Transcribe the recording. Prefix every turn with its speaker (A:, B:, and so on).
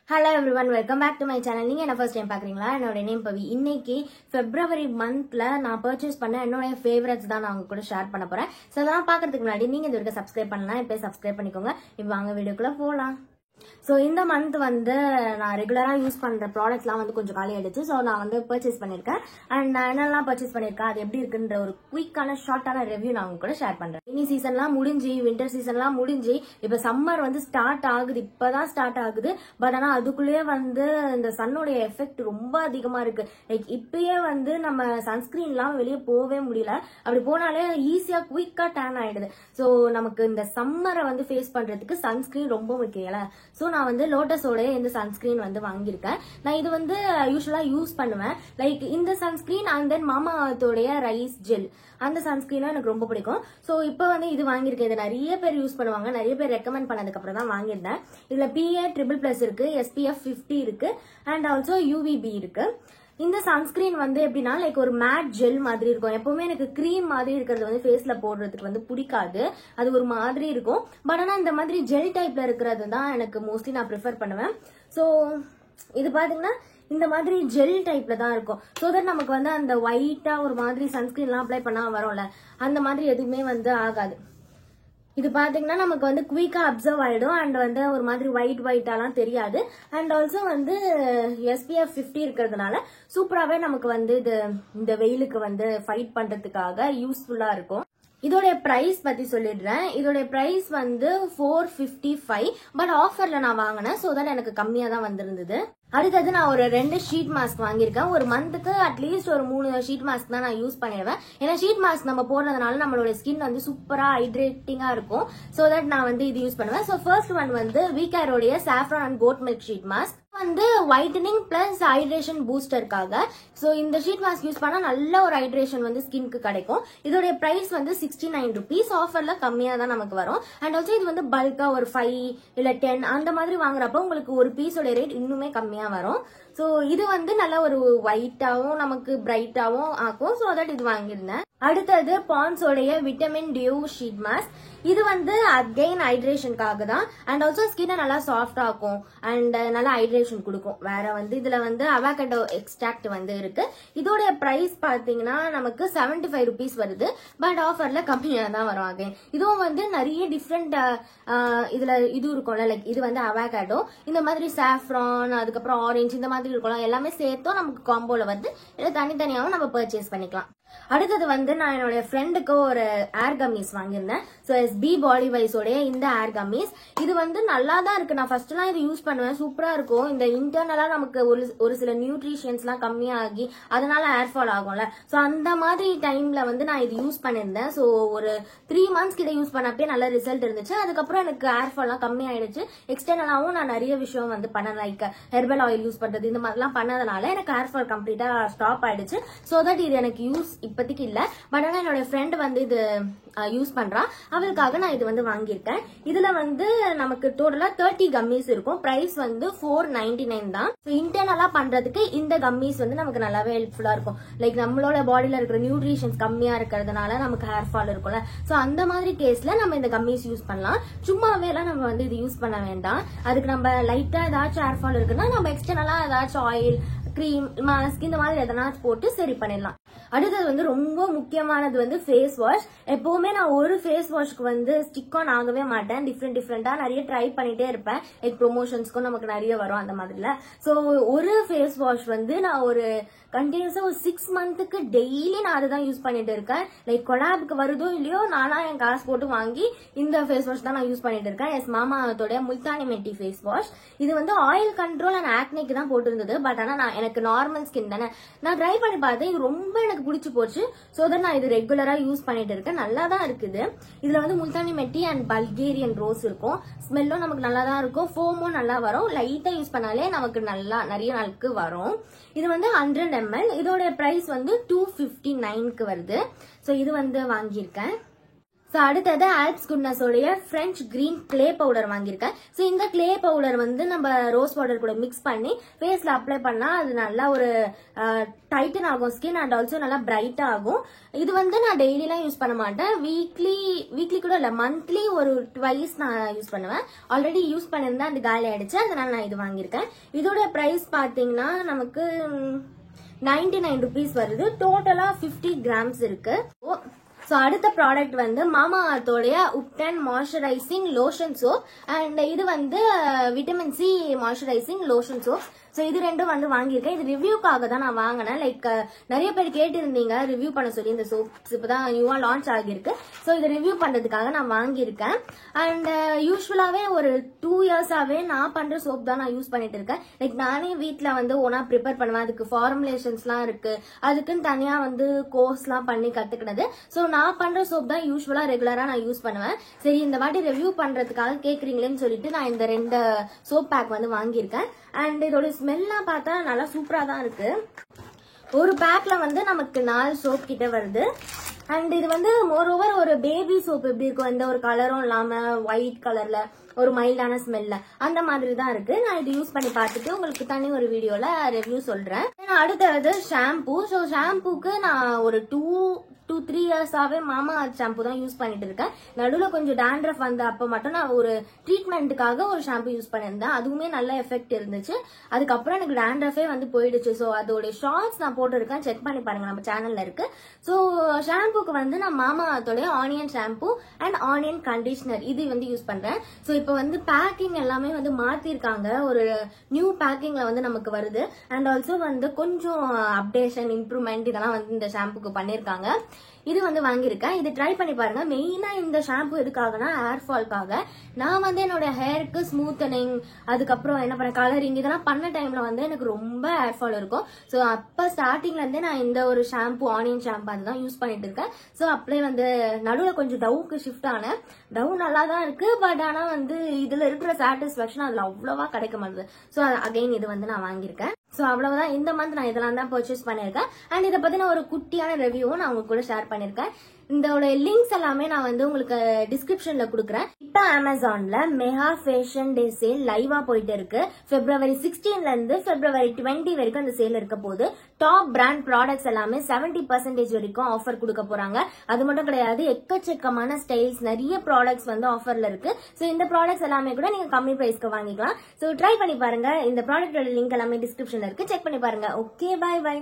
A: Hello everyone, welcome back to my channel. நீங்க என்ன first time பாக்குறீங்களா? என்னோட நேம் பவி. இன்னைக்கு February monthல நான் purchase பண்ண என்னோட favorites தான் நான் உங்க கூட ஷேர் பண்ண போறேன். சோ அதெல்லாம் பாக்குறதுக்கு முன்னாடி நீங்க இந்த வீடியோக்கு subscribe பண்ணலாம். இப்ப subscribe பண்ணிக்கோங்க. இப்போ வாங்க வீடியோக்குள்ள போலாம். So இந்த மந்த் வந்து நான் ரெகுலரா யூஸ் பண்ற ப்ராடக்ட்ஸ்லாம் வந்து கொஞ்சம் காலி ஆயிடுச்சு. சோ நான் வந்து பர்ச்சேஸ் பண்ணிருக்கேன். அண்ட் நான் என்னெல்லாம் பர்ச்சேஸ் பண்ணிருக்கேன், அது எப்படி இருக்குன்ற ஒரு குயிக்கான ஷார்ட்டான ரிவ்யூ நான் உங்க கூட ஷேர் பண்றேன். இனி சீசன்லாம் முடிஞ்சு, வின்டர் சீசன்லாம் முடிஞ்சு, இப்ப சம்மர் வந்து ஸ்டார்ட் ஆகுது. இப்பதான் ஸ்டார்ட் ஆகுது. பட் ஆனா அதுக்குள்ளேயே வந்து இந்த சன்னோடைய எஃபெக்ட் ரொம்ப அதிகமா இருக்கு. லைக் இப்பயே வந்து நம்ம சன்ஸ்கிரீன்லாம் வெளியே போகவே முடியல. அப்படி போனாலே ஈஸியா குயிக்கா டேன் ஆயிடுது. சோ நமக்கு இந்த சம்மரை வந்து ஃபேஸ் பண்றதுக்கு சன்ஸ்கிரீன் ரொம்ப முக்கியல. சோ நான் வந்து லோட்டஸோட இந்த சன்ஸ்கிரீன் வந்து வாங்கியிருக்கேன். நான் இது வந்து யூஸ்வலா யூஸ் பண்ணுவேன். லைக் இந்த சன்ஸ்கிரீன் அண்ட் தென் மாமாத்தோடைய ரைஸ் ஜெல், அந்த சன்ஸ்கிரீனும் எனக்கு ரொம்ப பிடிக்கும். சோ இப்போ வந்து இது வாங்கியிருக்கேன். இது நிறைய பேர் யூஸ் பண்ணுவாங்க, நிறைய பேர் ரெக்கமெண்ட் பண்ணதுக்கு அப்புறம் தான் வாங்கியிருந்தேன். இதுல PA++ இருக்கு, SPF 50 இருக்கு, அண்ட் ஆல்சோ UVB இருக்கு. இந்த சன்ஸ்கிரீன் வந்து எப்படின்னா லைக் ஒரு மேட் ஜெல் மாதிரி இருக்கும். எப்பவுமே எனக்கு கிரீம் மாதிரி இருக்கிறது வந்து ஃபேஸ்ல போடுறதுக்கு வந்து பிடிக்காது, அது ஒரு மாதிரி இருக்கும். பட் ஆனா இந்த மாதிரி ஜெல் டைப்ல இருக்கிறது தான் எனக்கு மோஸ்ட்லி நான் ப்ரிஃபர் பண்ணுவேன். ஸோ இது பாத்தீங்கன்னா இந்த மாதிரி ஜெல் டைப்ல தான் இருக்கும். ஸோ தட் நமக்கு வந்து அந்த ஒயிட்டா ஒரு மாதிரி சன்ஸ்கிரீன்லாம் அப்ளை பண்ணா வரும்ல, அந்த மாதிரி எதுவுமே வந்து ஆகாது. இது பாத்தீங்கன்னா நமக்கு வந்து குயிக்கா அப்சர்வ் ஆயிடும் அண்ட் வந்து ஒரு மாதிரி ஒயிட்டாலாம் தெரியாது. அண்ட் ஆல்சோ வந்து SPF 50 இருக்கிறதுனால சூப்பராகவே நமக்கு வந்து இது இந்த வெயிலுக்கு வந்து ஃபைட் பண்றதுக்காக யூஸ்ஃபுல்லா இருக்கும். இதோட பிரைஸ் பத்தி சொல்லிடுறேன். இதோட பிரைஸ் வந்து 455. பட் ஆஃபர்ல நான் வாங்கினேன். சோ தட் எனக்கு கம்மியா தான் வந்திருந்தது. அடுத்தது நான் ஒரு 2 ஷீட் மாஸ்க் வாங்கியிருக்கேன். ஒரு மந்த்துக்கு அட்லீஸ்ட் ஒரு 3 ஷீட் மாஸ்க் தான் நான் யூஸ் பண்ணிடுவேன். ஏன்னா ஷீட் மாஸ்க் நம்ம போடுறதுனால நம்மளோட ஸ்கின் வந்து சூப்பரா ஹைட்ரேட்டிங்கா இருக்கும். சோ தட் நான் வந்து இது யூஸ் பண்ணுவேன். சோ ஃபர்ஸ்ட் ஒன் வந்து வீகேரோடைய saffron and goat milk sheet mask வந்து ஒயிட்டனிங் பிளஸ் ஹைட்ரேஷன் பூஸ்டருக்காக. சோ இந்த ஷீட் மாஸ்க் யூஸ் பண்ணா நல்ல ஒரு ஹைட்ரேஷன் வந்து ஸ்கின்க்கு கிடைக்கும். இதோட பிரைஸ் வந்து 69 rupees. ஆஃபர்ல கம்மியா தான் நமக்கு வரும். அண்ட் ஆல்சோ இது வந்து பல்கா ஒரு 5 இல்ல 10 அந்த மாதிரி வாங்குறப்ப உங்களுக்கு ஒரு பீஸோட ரேட் இன்னுமே கம்மியா வரும். சோ இது வந்து நல்ல ஒரு ஒயிட்டாவும் நமக்கு பிரைட்டாவும் ஆக்கும். சோ தட் இது வாங்கியிருந்தேன். அடுத்தது பான்ஸோடைய விட்டமின் டியூ ஷீட் மாஸ்க். இது வந்து அகைன் ஹைட்ரேஷனுக்காக தான். அண்ட் ஆல்சோ ஸ்கின்னை நல்லா சாஃப்ட் ஆக்கும் அண்ட் நல்லா ஹைட்ரேஷன் கொடுக்கும். வேற வந்து இதுல வந்து அவாகடோ எக்ஸ்ட்ராக்ட் வந்து இருக்கு. இதோட பிரைஸ் பாத்தீங்கன்னா நமக்கு 75 rupees வருது. பட் ஆஃபர்ல கம்மியா தான் வரும். அகைன் இதுவும் வந்து நிறைய டிஃப்ரெண்ட் இதுல இது இருக்கும்ல, லைக் இது வந்து அவாகடோ, இந்த மாதிரி சாஃப்ரான், அதுக்கப்புறம் ஆரஞ்சு, இந்த மாதிரி இருக்கும். எல்லாமே சேர்த்தும் நமக்கு காம்போல வந்து இல்ல தனித்தனியாவும் நம்ம பர்ச்சேஸ் பண்ணிக்கலாம். அடுத்தது வந்து நான் என்னோட ஃப்ரெண்டுக்கு ஒரு ஏர் கம்மிஸ் வாங்கியிருந்தேன். ஸோ SB பாடி வைஸோடைய இந்த ஏர் கம்மிஸ் இது வந்து நல்லா தான் இருக்கு. நான் ஃபர்ஸ்ட் எல்லாம் இது யூஸ் பண்ணுவேன், சூப்பரா இருக்கும். இந்த இன்டர்னலா நமக்கு ஒரு சில நியூட்ரிஷன்ஸ்லாம் கம்மியாகி அதனால ஏர் ஃபால் ஆகும்ல. ஸோ அந்த மாதிரி டைம்ல வந்து நான் இது யூஸ் பண்ணியிருந்தேன். ஸோ ஒரு 3 months கிட்ட யூஸ் பண்ணப்பே நல்ல ரிசல்ட் இருந்துச்சு. அதுக்கப்புறம் எனக்கு ஏர் ஃபால்லாம் கம்மி ஆயிடுச்சு. எக்ஸ்டர்னலாவும் நான் நிறைய விஷயம் வந்து பண்ணேன், லைக் ஹெர்பல் ஆயில் யூஸ் பண்றது, இந்த மாதிரிலாம் பண்ணதுனால எனக்கு ஏர் ஃபால் கம்ப்ளீட்டா ஸ்டாப் ஆயிடுச்சு. ஸோ தட் இது எனக்கு யூஸ் இப்போதைக்கு இல்ல. பட் ஆனா என்னோட ஃப்ரெண்ட் வந்து இது யூஸ் பண்றா, அவளுக்காக நான் இது வந்து வாங்கியிருக்கேன். இதுல வந்து நமக்கு டோட்டலா 30 கம்மிஸ் இருக்கும். பிரைஸ் வந்து 499 தான். இன்டர்னலா பண்றதுக்கு இந்த கம்மிஸ் வந்து நமக்கு நல்லாவே ஹெல்ப்ஃபுல்லா இருக்கும். லைக் நம்மளோட பாடியில இருக்கிற நியூட்ரிஷன்ஸ் கம்மியா இருக்கிறதுனால நமக்கு ஹேர் ஃபால் இருக்கும்ல. சோ அந்த மாதிரி கேஸ்ல நம்ம இந்த கம்மிஸ் யூஸ் பண்ணலாம். சும்மாவே எல்லாம் நம்ம வந்து இது யூஸ் பண்ண வேண்டாம். அதுக்கு நம்ம லைட்டா ஏதாச்சும் ஹேர் ஃபால் இருக்குன்னா நம்ம எக்ஸ்டர்னலா ஏதாச்சும் ஆயில், கிரீம், மாஸ்க் இந்த மாதிரி எதனாச்சும் போட்டு சரி பண்ணிடலாம். அடுத்தது வந்து ரொம்ப முக்கியமானது வந்து ஃபேஸ் வாஷ். எப்பவுமே நான் ஒரு ஃபேஸ் வாஷ்க்கு வந்து ஸ்டிக் ஆன் ஆகவே மாட்டேன். டிஃப்ரெண்டா நிறைய ட்ரை பண்ணிட்டே இருப்பேன். லைக் ப்ரொமோஷன்ஸ்க்கும் நமக்கு நிறைய வரும் அந்த மாதிரில. ஸோ ஒரு ஃபேஸ் வாஷ் வந்து நான் ஒரு கண்டினியூஸா ஒரு 6 months டெய்லி நான் அதை தான் யூஸ் பண்ணிட்டு இருக்கேன். லைக் கொலாபுக்கு வருதோ இல்லையோ நானா என் காசு போட்டு வாங்கி இந்த ஃபேஸ் வாஷ் தான் நான் யூஸ் பண்ணிட்டு இருக்கேன். எஸ் மாமாத்தோட முல்தானி மெட்டி ஃபேஸ் வாஷ். இது வந்து ஆயில் கண்ட்ரோல் அண்ட் ஆக்னிக்கு தான் போட்டிருந்தது. பட் ஆனா எனக்கு நார்மல் ஸ்கின் தானே, நான் ட்ரை பண்ணி பார்த்தேன். இது ரொம்ப எனக்கு பிடிச்சி போச்சு. ஸோ தட் நான் இது ரெகுலரா யூஸ் பண்ணிட்டு இருக்கேன். நல்லா தான் இருக்குது. இதுல வந்து முல்தானி மெட்டி அண்ட் பல்கேரியன் ரோஸ் இருக்கும். ஸ்மெல்லும் நமக்கு நல்லா தான் இருக்கும். ஃபோமும் நல்லா வரும். லைட்டா யூஸ் பண்ணாலே நமக்கு நல்லா நிறைய நாளுக்கு வரும். இது வந்து 100 ml. இதோட பிரைஸ் வந்து 259 வருது. ஸோ இது வந்து வாங்கியிருக்கேன். ஸோ அடுத்தது ஆல்ப்ஸ் குட்னஸோடைய ஃப்ரெஞ்ச் கிரீன் கிளே பவுடர் வாங்கியிருக்கேன். ஸோ இந்த கிளே பவுடர் வந்து நம்ம ரோஸ் பவுடர் கூட மிக்ஸ் பண்ணி ஃபேஸ்ல அப்ளை பண்ணா அது நல்லா ஒரு டைட்டன் ஆகும் ஸ்கின் அண்ட் ஆல்சோ நல்லா பிரைட் ஆகும். இது வந்து நான் டெய்லிலாம் யூஸ் பண்ண மாட்டேன், வீக்லி கூட இல்லை, மந்த்லி ஒரு ட்வைஸ் நான் யூஸ் பண்ணுவேன். ஆல்ரெடி யூஸ் பண்ணியிருந்தேன், அது காலி ஆயிடுச்சு, அதனால நான் இது வாங்கியிருக்கேன். இதோட பிரைஸ் பார்த்தீங்கன்னா நமக்கு 99 rupees வருது. டோட்டலா 50 grams இருக்கு. ஸோ அடுத்த ப்ராடக்ட் வந்து மாமா அர்த்தோடைய ubtan moisturising lotion soap and இது வந்து vitamin C moisturising lotion soap. So இது ரெண்டும் வந்து வாங்கியிருக்கேன். இது ரிவ்யூக்காக தான் நான் வாங்கினேன். லைக் நிறைய பேர் கேட்டிருந்தீங்க ரிவ்யூ பண்ண சொல்லி இந்த சோப்ஸ் இப்போதான் நியூவா லான்ச் ஆகியிருக்கு. ஸோ இதை ரிவ்யூ பண்றதுக்காக நான் வாங்கியிருக்கேன். அண்ட் யூஸ்வலாவே ஒரு 2 yearsஆவே நான் பண்ற சோப் தான் நான் யூஸ் பண்ணிட்டு இருக்கேன். லைக் நானே வீட்டில் வந்து ஓனா ப்ரிப்பேர் பண்ணுவேன். அதுக்கு ஃபார்முலேஷன்ஸ்லாம் இருக்கு, அதுக்குன்னு தனியா வந்து கோர்ஸ்லாம் பண்ணி கத்துக்கினது. ஸோ நான் பண்ற சோப் தான் யூஸ்வலா ரெகுலரா நான் யூஸ் பண்ணுவேன். சரி இந்த வாட்டி ரிவ்யூ பண்றதுக்காக கேக்குறீங்களேன்னு சொல்லிட்டு நான் இந்த 2 சோப் பேக் வந்து வாங்கியிருக்கேன். அண்ட் இதோட ஸ்மெல்லாம் பார்த்தா நல்லா சூப்பரா தான் இருக்கு. ஒரு பேக்ல வந்து நமக்கு 4 சோப் கிட்ட வருது. அண்ட் இது வந்து மோரோவர் ஒரு பேபி சோப் எப்படி இருக்கும், எந்த ஒரு கலரும் இல்லாம ஒயிட் கலர்ல ஒரு மைல்டான ஸ்மெல்ல அந்த மாதிரி தான் இருக்கு. நான் இது யூஸ் பண்ணி பார்த்துட்டு உங்களுக்கு தனி ஒரு வீடியோல ரிவ்யூ சொல்றேன். அடுத்தது ஷாம்பூ. ஸோ ஷாம்பூக்கு நான் ஒரு 2-3 yearsஆவே மாமா அர்த் ஷாம்பூ தான் யூஸ் பண்ணிட்டு இருக்கேன். நடுவில் கொஞ்சம் டேண்ட்ரஃப் வந்த அப்ப மட்டும் நான் ஒரு ட்ரீட்மெண்ட்டுக்காக ஒரு ஷாம்பூ யூஸ் பண்ணியிருந்தேன். அதுவுமே நல்ல எஃபெக்ட் இருந்துச்சு. அதுக்கப்புறம் எனக்கு டேண்ட்ரஃபே வந்து போயிடுச்சு. ஸோ அதோட ஷார்ட்ஸ் நான் போட்டிருக்கேன், செக் பண்ணி பாருங்க, நம்ம சேனல்ல இருக்கு. ஸோ ஷாம்பூக்கு வந்து நான் மாமா அர்த்தோட onion shampoo and onion conditioner இது வந்து யூஸ் பண்றேன். ஸோ இப்போ வந்து பேக்கிங் எல்லாமே வந்து மாத்திருக்காங்க, ஒரு நியூ பேக்கிங்ல வந்து நமக்கு வருது. அண்ட் ஆல்சோ வந்து கொஞ்சம் அப்டேஷன் இம்ப்ரூவ்மெண்ட் இதெல்லாம் வந்து இந்த ஷாம்புக்கு பண்ணிருக்காங்க. இது வந்து வாங்கியிருக்கேன். இது ட்ரை பண்ணி பாருங்க. மெயினா இந்த ஷாம்பு எதுக்காகனா ஹேர் ஃபால்க்காக. நான் வந்து என்னோட ஹேருக்கு ஸ்மூத்தனிங், அதுக்கப்புறம் என்ன பண்ண கலரிங் இதெல்லாம் பண்ண டைம்ல வந்து எனக்கு ரொம்ப ஹேர் ஃபால் இருக்கும். ஸோ அப்ப ஸ்டார்டிங்ல இருந்தே நான் இந்த ஒரு ஷாம்பு ஆனியன் ஷாம்பு அதுதான் யூஸ் பண்ணிட்டு இருக்கேன். ஸோ அப்படியே வந்து நடுவில் கொஞ்சம் டவுக்கு ஷிஃப்ட் ஆனேன். டவு நல்லா தான் இருக்கு, பட் ஆனா வந்து இதுல இருக்கிற சாட்டிஸ்பாக்சன் அதுல அவ்வளவா கிடைக்க மாட்டேது. ஸோ அகைன் இது வந்து நான் வாங்கியிருக்கேன். ஸோ அவ்வளவுதான், இந்த மந்த் நான் இதெல்லாம் தான் பர்ச்சேஸ் பண்ணியிருக்கேன். அண்ட் இதை பத்தி நான் ஒரு குட்டியான ரிவ்யூவும் நான் உங்க கூட ஷேர் பண்ணிருக்கேன். இதோட லிங்க்ஸ் எல்லாமே நான் வந்து உங்களுக்கு டிஸ்கிரிப்ஷன்ல கொடுக்குறேன். இப்போ அமேசான்ல மெகா ஃபேஷன் டே சேல் லைவா போயிட்டு இருக்கு. February 16ல இருந்து February 20 வரைக்கும் அந்த சேல் இருக்க போது. டாப் பிராண்ட் ப்ராடக்ட்ஸ் எல்லாமே 70% வரைக்கும் ஆஃபர் கொடுக்க போறாங்க. அது மட்டும் கிடையாது, எக்கச்சக்கமான ஸ்டைல்ஸ் நிறைய ப்ராடக்ட்ஸ் வந்து ஆஃபர்ல இருக்கு. ஸோ இந்த ப்ராடக்ட்ஸ் எல்லாமே கூட நீங்க கம்மி பிரைஸ்க்கு வாங்கிக்கலாம். ஸோ ட்ரை பண்ணி பாருங்க. இந்த ப்ராடக்டோட லிங்க் எல்லாமே டிஸ்கிரிப்ஷன்ல இருக்கு, செக் பண்ணி பாருங்க. Okay, bye by.